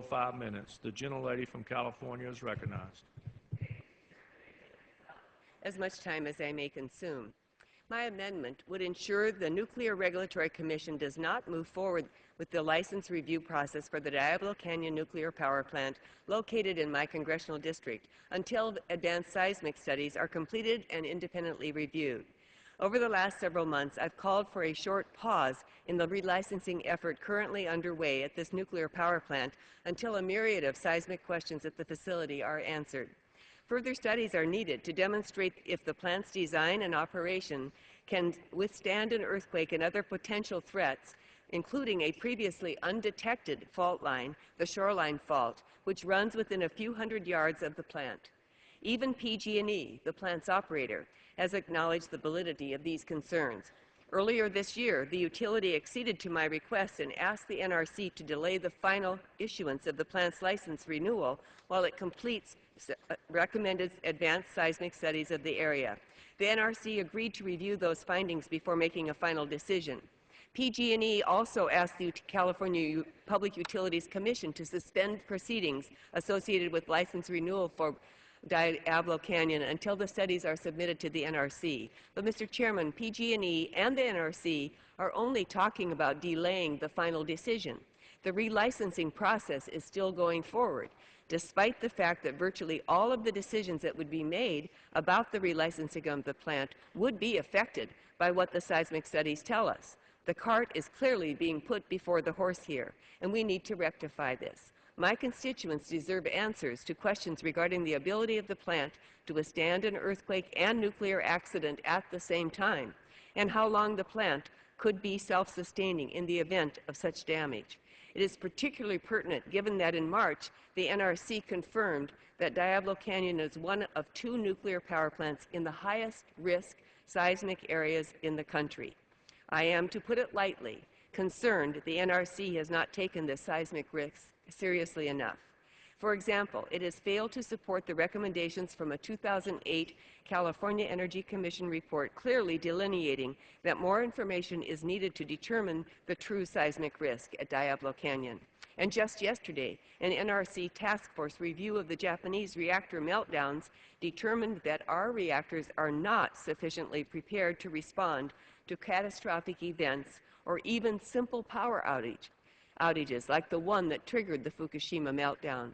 5 minutes. The gentlelady from California is recognized. As much time as I may consume. My amendment would ensure the Nuclear Regulatory Commission does not move forward with the license review process for the Diablo Canyon nuclear power plant located in my congressional district until advanced seismic studies are completed and independently reviewed. Over the last several months, I've called for a short pause in the relicensing effort currently underway at this nuclear power plant until a myriad of seismic questions at the facility are answered. Further studies are needed to demonstrate if the plant's design and operation can withstand an earthquake and other potential threats, including a previously undetected fault line, the shoreline fault, which runs within a few hundred yards of the plant. Even PG&E, the plant's operator, has acknowledged the validity of these concerns. Earlier this year, the utility acceded to my request and asked the NRC to delay the final issuance of the plant's license renewal while it completes recommended advanced seismic studies of the area. The NRC agreed to review those findings before making a final decision. PG&E also asked the California Public Utilities Commission to suspend proceedings associated with license renewal for Diablo Canyon until the studies are submitted to the NRC. But, Mr. Chairman, PG&E and the NRC are only talking about delaying the final decision. The relicensing process is still going forward, despite the fact that virtually all of the decisions that would be made about the relicensing of the plant would be affected by what the seismic studies tell us. The cart is clearly being put before the horse here, and we need to rectify this. My constituents deserve answers to questions regarding the ability of the plant to withstand an earthquake and nuclear accident at the same time, and how long the plant could be self-sustaining in the event of such damage. It is particularly pertinent given that in March, the NRC confirmed that Diablo Canyon is one of 2 nuclear power plants in the highest risk seismic areas in the country. I am, to put it lightly, concerned the NRC has not taken this seismic risk seriously enough. For example, it has failed to support the recommendations from a 2008 California Energy Commission report clearly delineating that more information is needed to determine the true seismic risk at Diablo Canyon. And just yesterday, an NRC task force review of the Japanese reactor meltdowns determined that our reactors are not sufficiently prepared to respond to catastrophic events or even simple power outages like the one that triggered the Fukushima meltdown.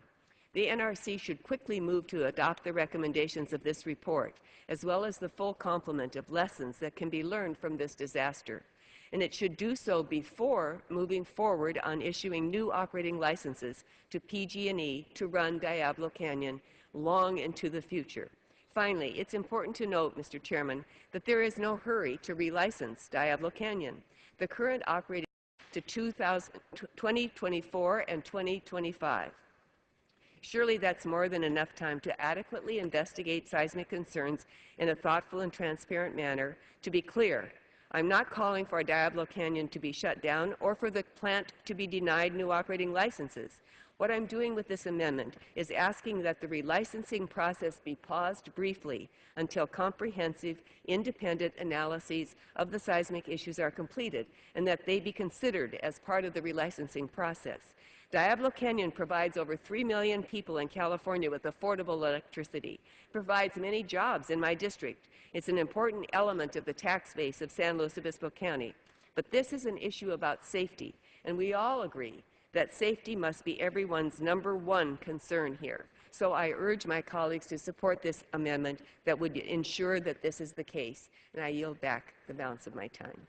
The NRC should quickly move to adopt the recommendations of this report, as well as the full complement of lessons that can be learned from this disaster. And it should do so before moving forward on issuing new operating licenses to PG&E to run Diablo Canyon long into the future. Finally, it's important to note, Mr. Chairman, that there is no hurry to relicense Diablo Canyon. The current operating to 2024 and 2025. Surely that's more than enough time to adequately investigate seismic concerns in a thoughtful and transparent manner. To be clear, I'm not calling for Diablo Canyon to be shut down or for the plant to be denied new operating licenses. What I'm doing with this amendment is asking that the relicensing process be paused briefly until comprehensive, independent analyses of the seismic issues are completed and that they be considered as part of the relicensing process. Diablo Canyon provides over 3 million people in California with affordable electricity, provides many jobs in my district. It's an important element of the tax base of San Luis Obispo County. But this is an issue about safety, and we all agree that safety must be everyone's #1 concern here. So I urge my colleagues to support this amendment that would ensure that this is the case, and I yield back the balance of my time.